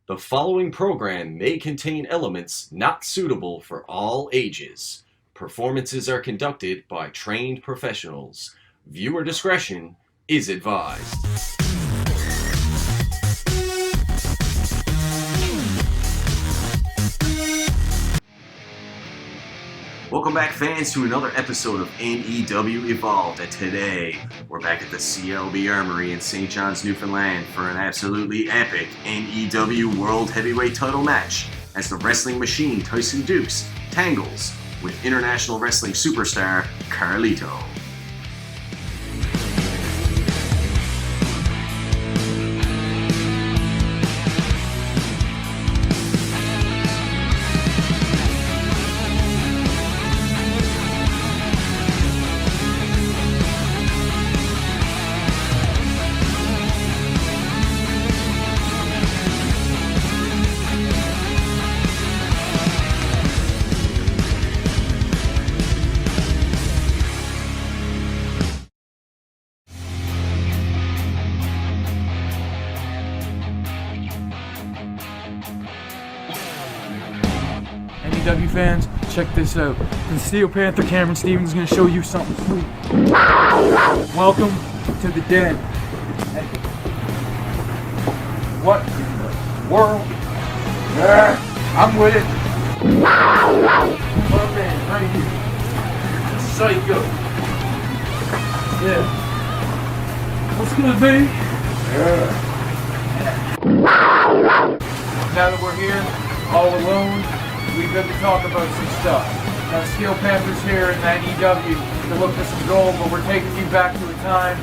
The following program may contain elements not suitable for all ages. Performances are conducted by trained professionals. Viewer discretion is advised. Welcome back, fans, to another episode of NEW Evolved. And today, we're back at the CLB Armory in St. John's, Newfoundland for an absolutely epic NEW World Heavyweight title match as the wrestling machine Tyson Dux tangles with international wrestling superstar Carlito. NEW fans, check this out. The Steel Panther Cameron Stevens is going to show you something sweet. Welcome to the den. Hey. What in the world? I'm with it. My man, right here. Psycho. Yeah. What's good, baby? Now that we're here, all alone, we got to talk about some stuff. Now, Steel Panthers here in NEW to look for some gold, but we're taking you back to a time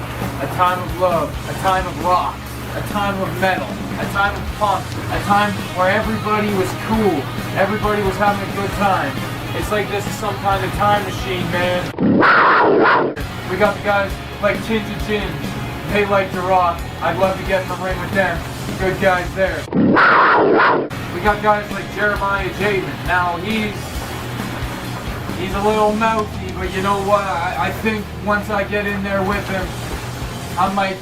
of love, a time of rock, a time of metal, a time of punk, a time where everybody was cool, everybody was having a good time. It's like this is some kind of time machine, man. We got the guys like Chins and Chins. They like to rock. I'd love to get in the ring with them. Good guys there. We got guys like Jeremiah Javen. Now he's a little mouthy, but you know what? I think once I get in there with him, I might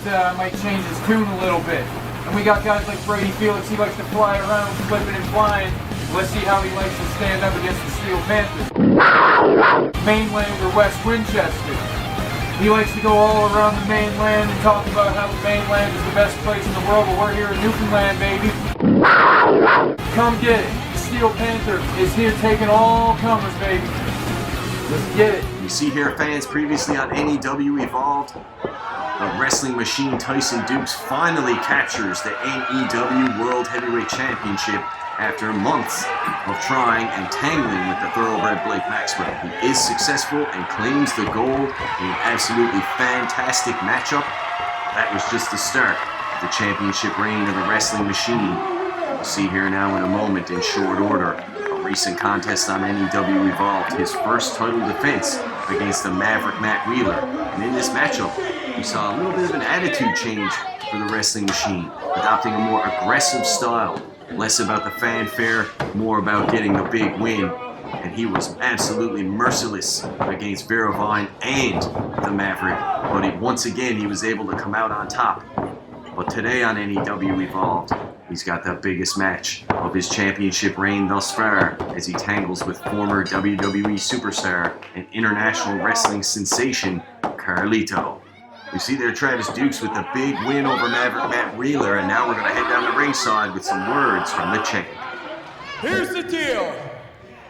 change his tune a little bit. And we got guys like Brady Felix. He likes to fly around, flipping and flying. Let's see how he likes to stand up against the Steel Panther. Mainlander West Winchester. He likes to go all around the mainland and talk about how the mainland is the best place in the world, but we're here in Newfoundland, baby. Come get it. The Steel Panther is here taking all comers, baby. Let's get it. You see here, fans, previously on NEW Evolved, the wrestling machine Tyson Dux finally captures the NEW World Heavyweight Championship after months of trying and tangling with the thoroughbred Blake Maxwell. He is successful and claims the gold in an absolutely fantastic matchup. That was just the start of the championship reign of the wrestling machine. We'll see here now in a moment, in short order, a recent contest on NEW Evolved, his first title defense against the Maverick Matt Wheeler. And in this matchup, we saw a little bit of an attitude change for the wrestling machine, adopting a more aggressive style. Less about the fanfare, more about getting the big win. And he was absolutely merciless against Vera Vine and the Maverick. But once again, he was able to come out on top. But today on NEW Evolved, he's got the biggest match of his championship reign thus far as he tangles with former WWE superstar and international wrestling sensation, Carlito. You see there Travis Dux with the big win over Maverick Matt Wheeler, and now we're going to head down the ringside with some words from the champ. Here's the deal.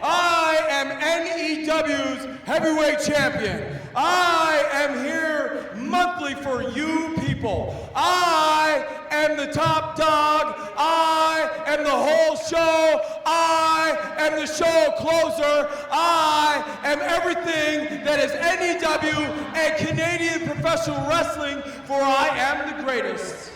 I am NEW's heavyweight champion. I am here monthly for you people. I am the top dog. I am the whole show. I am the show closer. I am everything that is NEW and Canadian professional wrestling, for I am the greatest.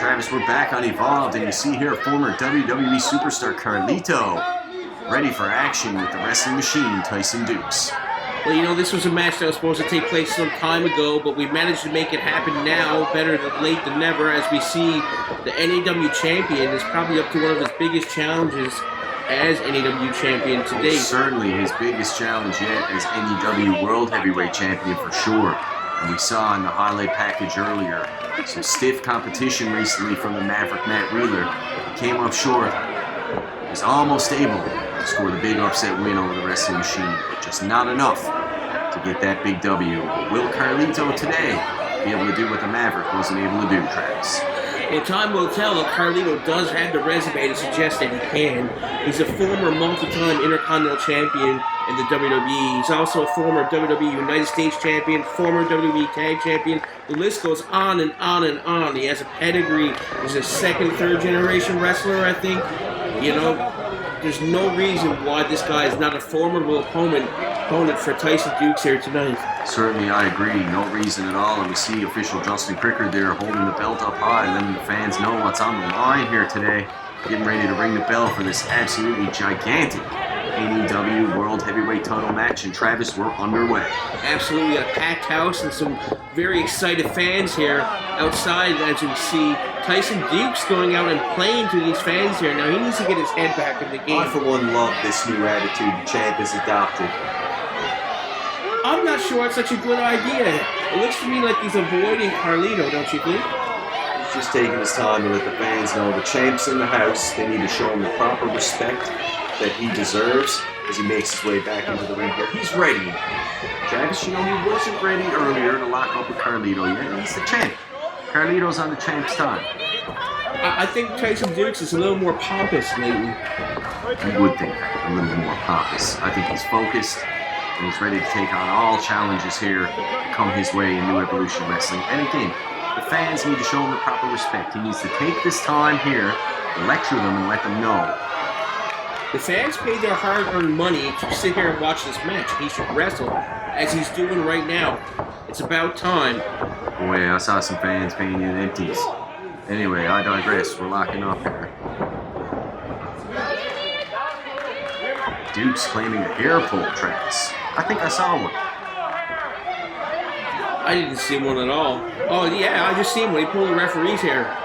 Travis, we're back on Evolved, and you see here former WWE superstar Carlito ready for action with the wrestling machine, Tyson Dux. Well, you know, this was a match that was supposed to take place some time ago, but we managed to make it happen now, better late than never, as we see the NAW champion is probably up to one of his biggest challenges as NAW champion to date. Certainly his biggest challenge yet as NAW World Heavyweight Champion for sure. And we saw in the highlight package earlier some stiff competition recently from the Maverick Matt Wheeler. He came up short. He was almost able to score the big upset win over the wrestling machine, but just not enough to get that big W. Will Carlito today be able to do what the Maverick wasn't able to do, Travis? Well, time will tell that Carlito does have the resume to suggest that he can. He's a former multi-time Intercontinental Champion in the WWE. He's also a former WWE United States Champion, former WWE Tag Champion. The list goes on and on and on. He has a pedigree. He's a second, third generation wrestler, I think. You know, there's no reason why this guy is not a formidable opponent for Tyson Dux here tonight. Certainly, I agree. No reason at all. And we see official Justin Cricker there holding the belt up high, letting the fans know what's on the line here today. Getting ready to ring the bell for this absolutely gigantic NAW World Heavyweight title match. And Travis, we're underway. Absolutely, a packed house and some very excited fans here outside as we see Tyson Dux going out and playing to these fans here. Now, he needs to get his head back in the game. I, for one, love this new attitude the champ has adopted. I'm not sure it's such a good idea. It looks to me like he's avoiding Carlito, don't you think? He's just taking his time to let the fans know the champ's in the house. They need to show him the proper respect that he deserves as he makes his way back into the ring here. He's ready. Travis, you know, he wasn't ready earlier to lock up with Carlito yet. He's the champ. Carlito's on the champ's time. I think Tyson Dux is a little more pompous lately. You would think that, a little more pompous. I think he's focused, and he's ready to take on all challenges here that come his way in New Evolution Wrestling. And again, the fans need to show him the proper respect. He needs to take this time here, lecture them, and let them know. The fans paid their hard-earned money to sit here and watch this match. He should wrestle, as he's doing right now. It's about time. Boy, I saw some fans paying in empties. Anyway, I digress. We're locking up here. Dux claiming a hair pull, Travis. I think I saw one. I didn't see one at all. Oh, yeah, I just seen when he pulled the referee's hair.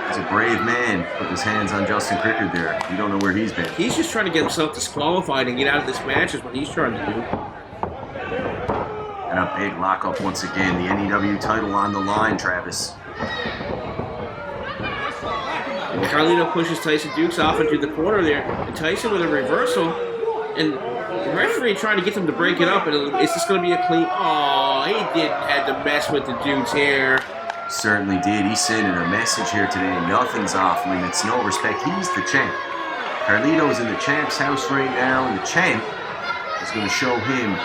He's a brave man putting his hands on Justin Cricker there. You don't know where he's been. He's just trying to get himself disqualified and get out of this match is what he's trying to do. And a big lockup once again. The NAW title on the line, Travis. And Carlito pushes Tyson Dux off into the corner there. And Tyson with a reversal. And the referee trying to get them to break it up. And is this going to be a clean? Oh, he didn't have to mess with the dude's hair. Certainly did. He's sending a message here today. Nothing's off limits. No respect. He's the champ. Carlito's in the champ's house right now. And the champ is going to show him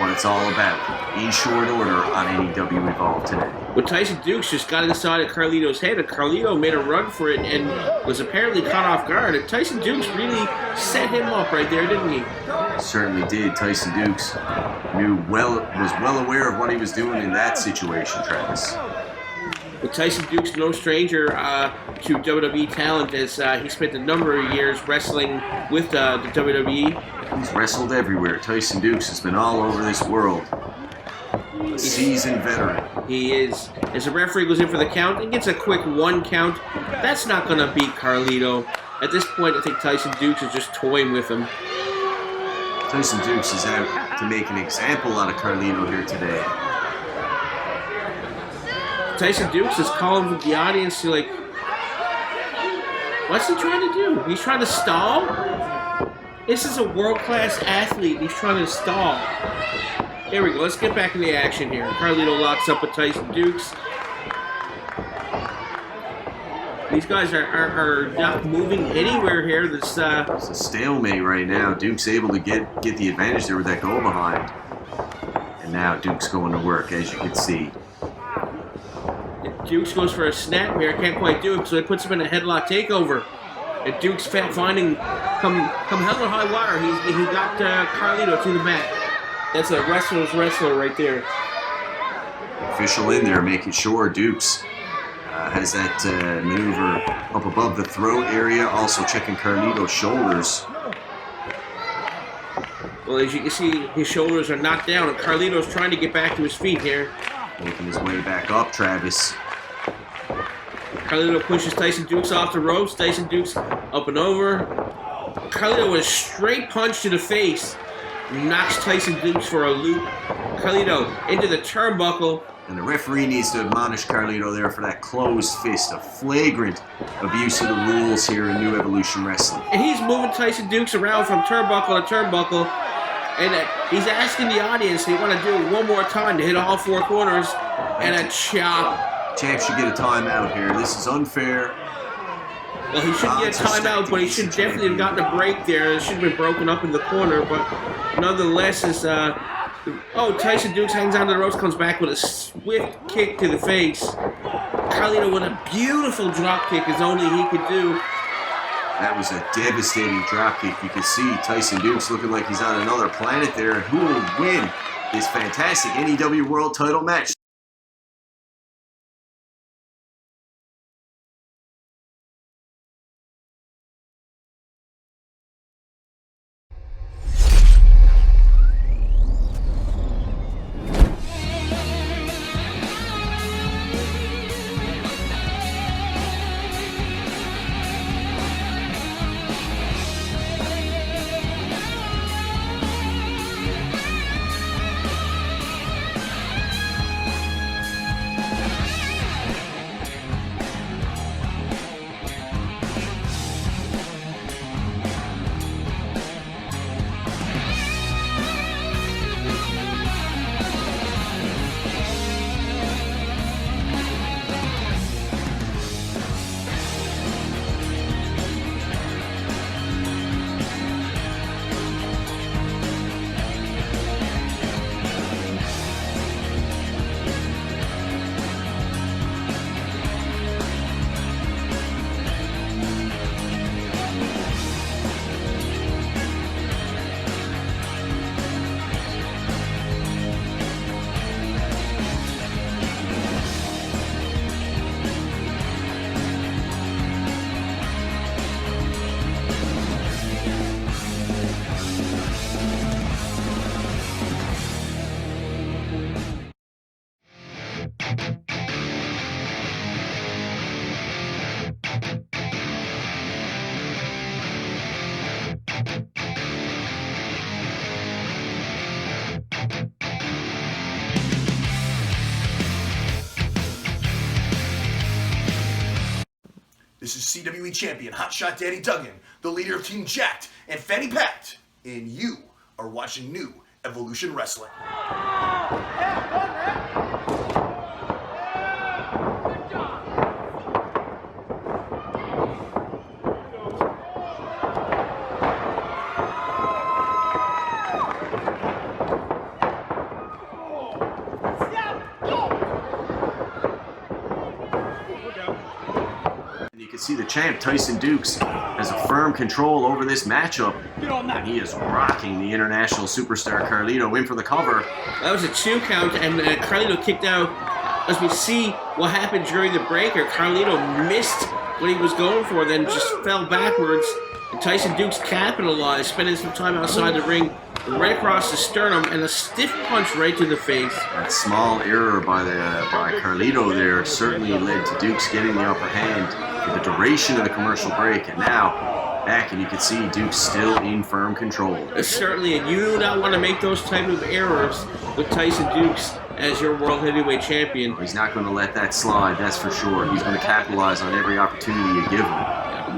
what it's all about in short order on NAW Evolved today. But Tyson Dux just got inside of Carlito's head, and Carlito made a run for it and was apparently caught off guard. And Tyson Dux really set him up right there, didn't he? Certainly did. Tyson Dux was well aware of what he was doing in that situation, Travis. But Tyson Dux, no stranger to WWE talent, as he spent a number of years wrestling with the WWE. He's wrestled everywhere. Tyson Dux has been all over this world. A seasoned veteran. He is. As the referee goes in for the count and gets a quick 1 count, that's not going to beat Carlito. At this point, I think Tyson Dux is just toying with him. Tyson Dux is out to make an example out of Carlito here today. Tyson Dux is calling from the audience to, like, what's he trying to do? He's trying to stall? This is a world-class athlete. He's trying to stall. There we go. Let's get back in the action here. Carlito locks up with Tyson Dux. These guys are not moving anywhere here. It's a stalemate right now. Dux able to get the advantage there with that goal behind. And now Dux going to work, as you can see. Dux goes for a snap here. Can't quite do it, so it puts him in a headlock takeover. And Dux finding come hell or high water. He got Carlito to the mat. That's a wrestler's wrestler right there. Official in there making sure Dux has that maneuver up above the throat area. Also checking Carlito's shoulders. Well, as you can see, his shoulders are knocked down, and Carlito's trying to get back to his feet here. Making his way back up, Travis. Carlito pushes Tyson Dux off the ropes. Tyson Dux up and over. Carlito with a straight punch to the face knocks Tyson Dux for a loop. Carlito into the turnbuckle. And the referee needs to admonish Carlito there for that closed fist. A flagrant abuse of the rules here in New Evolution Wrestling. And he's moving Tyson Dux around from turnbuckle to turnbuckle. And he's asking the audience, they want to do it one more time to hit all four corners. And a chop. Champ should get a timeout here. This is unfair. Well, he should get a timeout, but he should definitely have gotten a break there. It should have been broken up in the corner, but nonetheless, Tyson Dux hangs onto the ropes, comes back with a swift kick to the face. Carlito with a beautiful drop kick, as only he could do. That was a devastating dropkick. You can see Tyson Dux looking like he's on another planet there. And who will win this fantastic NEW World Title match? This is CWE champion Hotshot Daddy Duggan, the leader of Team Jacked and Fanny Packed, and you are watching New Evolution Wrestling. See the champ, Tyson Dux, has a firm control over this matchup. And he is rocking the international superstar Carlito in for the cover. That was a 2 count, and Carlito kicked out. As we see what happened during the breaker, Carlito missed what he was going for, then just fell backwards. And Tyson Dux capitalized, spending some time outside the ring, right across the sternum, and a stiff punch right to the face. That small error by Carlito there certainly led to Dux getting the upper hand for the duration of the commercial break, and now back, and you can see Dux still in firm control. Certainly, and you do not want to make those type of errors with Tyson Dux as your World Heavyweight Champion. He's not going to let that slide, that's for sure. He's going to capitalize on every opportunity you give him.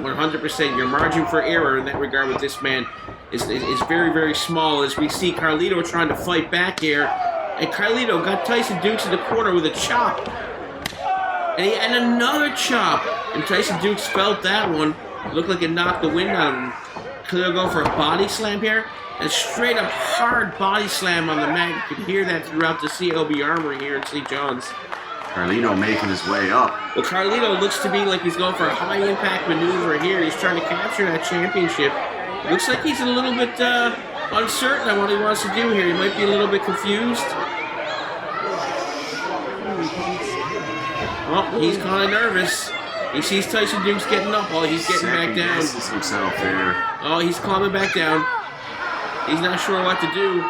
100%. Your margin for error in that regard with this man is very, very small, as we see Carlito trying to fight back here, and Carlito got Tyson Dux in the corner with a chop. And another chop, and Tyson Dux felt that one. It looked like it knocked the wind out of him. Carlito going for a body slam here, and straight up hard body slam on the mat. You can hear that throughout the CLB Armory here in St. John's. Carlito making his way up. Well, Carlito looks to be like he's going for a high impact maneuver here. He's trying to capture that championship. Looks like he's a little bit uncertain on what he wants to do here. He might be a little bit confused. Oh, he's kind of nervous. He sees Tyson Dux getting up. Oh, he's getting back down. Second-guesses himself there. Oh, he's climbing back down. He's not sure what to do.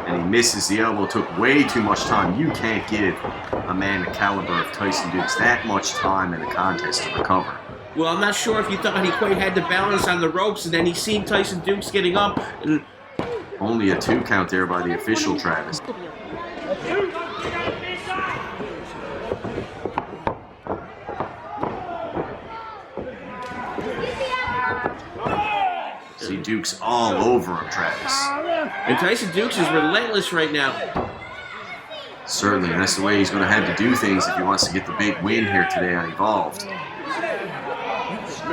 And he misses the elbow. Took way too much time. You can't give a man the caliber of Tyson Dux that much time in a contest to recover. Well, I'm not sure if you thought he quite had the balance on the ropes, and then he seen Tyson Dux getting up, and Only a 2 count there by the official, Travis. See Dux all over him, Travis. And Tyson Dux is relentless right now. Certainly, and that's the way he's going to have to do things if he wants to get the big win here today on Evolved.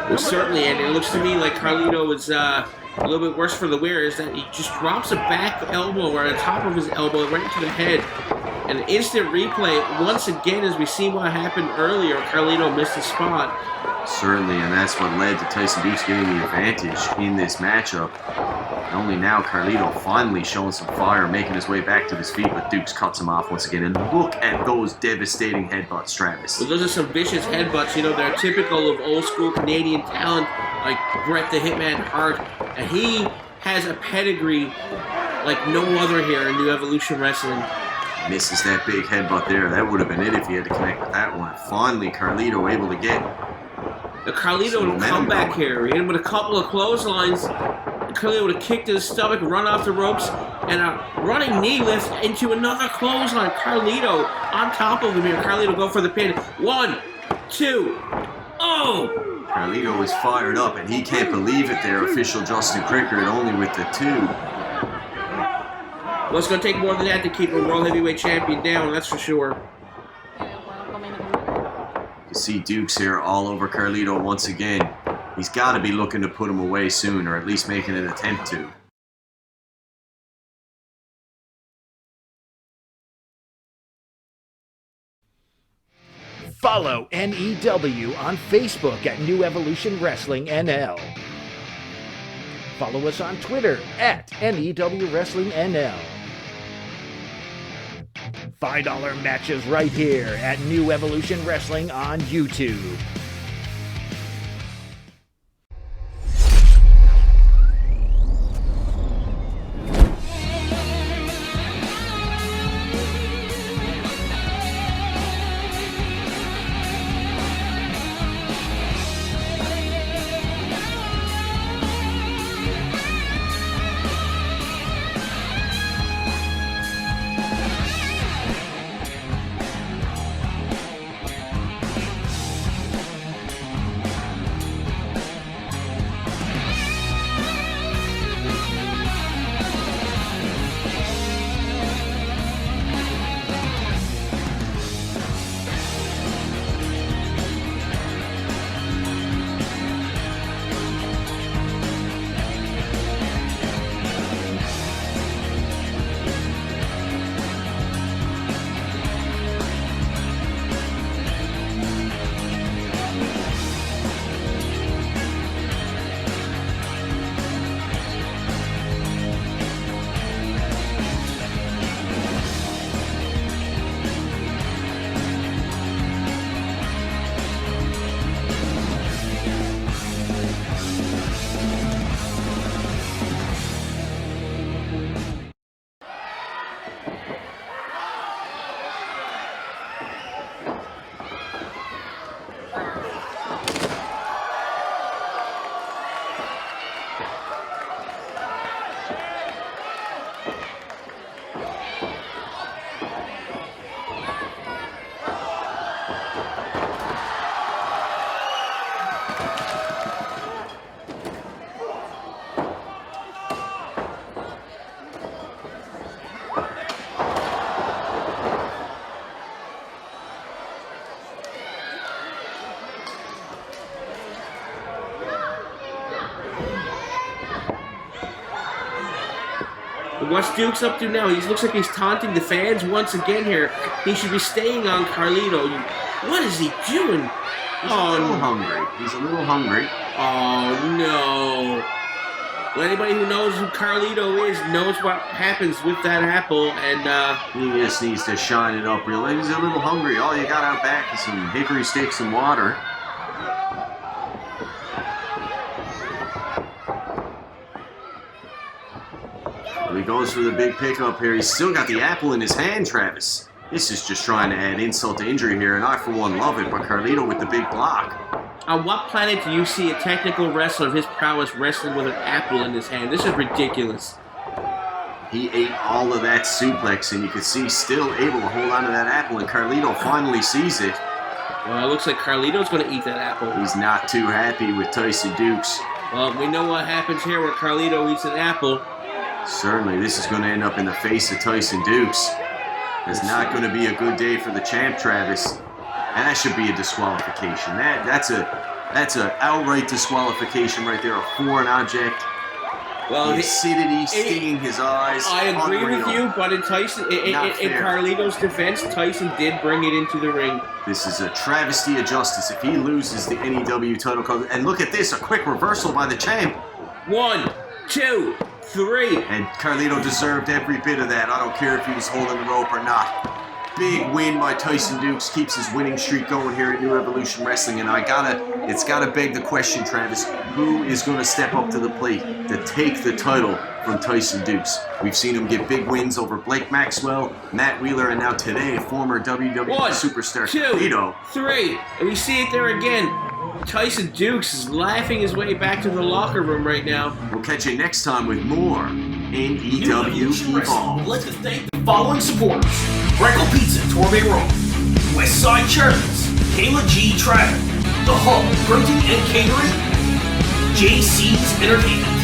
Well, certainly, and it looks to me like Carlito is a little bit worse for the wear, is that he just drops a back elbow or on the top of his elbow right into the head. An instant replay, once again, as we see what happened earlier, Carlito missed the spot. Certainly, and that's what led to Tyson Dux getting the advantage in this matchup. And only now Carlito finally showing some fire, making his way back to his feet, but Dux cuts him off once again. And look at those devastating headbutts, Travis. Well, those are some vicious headbutts. You know, they're typical of old school Canadian talent like Bret the Hitman Hart. And he has a pedigree like no other here in New Evolution Wrestling. Misses that big headbutt there. That would have been it if he had to connect with that one. Finally, Carlito able to get the Carlito will come back here. He hit him with a couple of clotheslines. Carlito would have kicked to his stomach, run off the ropes, and a running knee lift into another clothesline. Carlito on top of him here. Carlito go for the pin. 1, 2, oh! Carlito is fired up, and he can't believe it there. Official Justin Crickard only with the 2. Well, it's going to take more than that to keep a World Heavyweight Champion down, that's for sure. You see Dux here all over Carlito once again. He's got to be looking to put him away soon, or at least making an attempt to. Follow NEW on Facebook at New Evolution Wrestling NL. Follow us on Twitter at NEW Wrestling NL. $5 matches right here at New Evolution Wrestling on YouTube. What's Dux up to now? He looks like he's taunting the fans once again here. He should be staying on Carlito. What is he doing? He's a little hungry. He's a little hungry. Oh, no. Well, anybody who knows who Carlito is knows what happens with that apple, and He just needs to shine it up real. He's a little hungry. All you got out back is some hickory sticks and water. He goes for the big pickup here. He's still got the apple in his hand, Travis. This is just trying to add insult to injury here, and I, for one, love it. But Carlito with the big block. on what planet do you see a technical wrestler of his prowess wrestling with an apple in his hand? This is ridiculous. He ate all of that suplex, and you can see still able to hold on to that apple, and Carlito finally sees it. Well, it looks like Carlito's going to eat that apple. He's not too happy with Tyson Dux. Well, we know what happens here when Carlito eats an apple. Certainly, this is going to end up in the face of Tyson Dux. It's not going to be a good day for the champ, Travis. And that should be a disqualification. That's a outright disqualification right there. A foreign object. Well, the acidity stinging his eyes. I agree Unreal. with you, but in Carlito's defense, Tyson did bring it into the ring. This is a travesty of justice. If he loses the NEW title, and look at this, a quick reversal by the champ. 1, 2, 3. And Carlito deserved every bit of that. I don't care if he was holding the rope or not. Big win by Tyson Dux, keeps his winning streak going here at New Evolution Wrestling, and it's gotta beg the question, Travis, who is gonna step up to the plate to take the title from Tyson Dux? We've seen him get big wins over Blake Maxwell, Matt Wheeler, and now today, former WWE 1, superstar 2, Carlito. 3, and we see it there again. Tyson Dux is laughing his way back to the locker room right now. We'll catch you next time with more New NEW Evolution Wrestling Evolved. would like to thank the following supporters: Breckle Pizza, Torbe Road, Westside Charities, Kayla G. Travel, The Hub Printing and Catering, JC's Entertainment.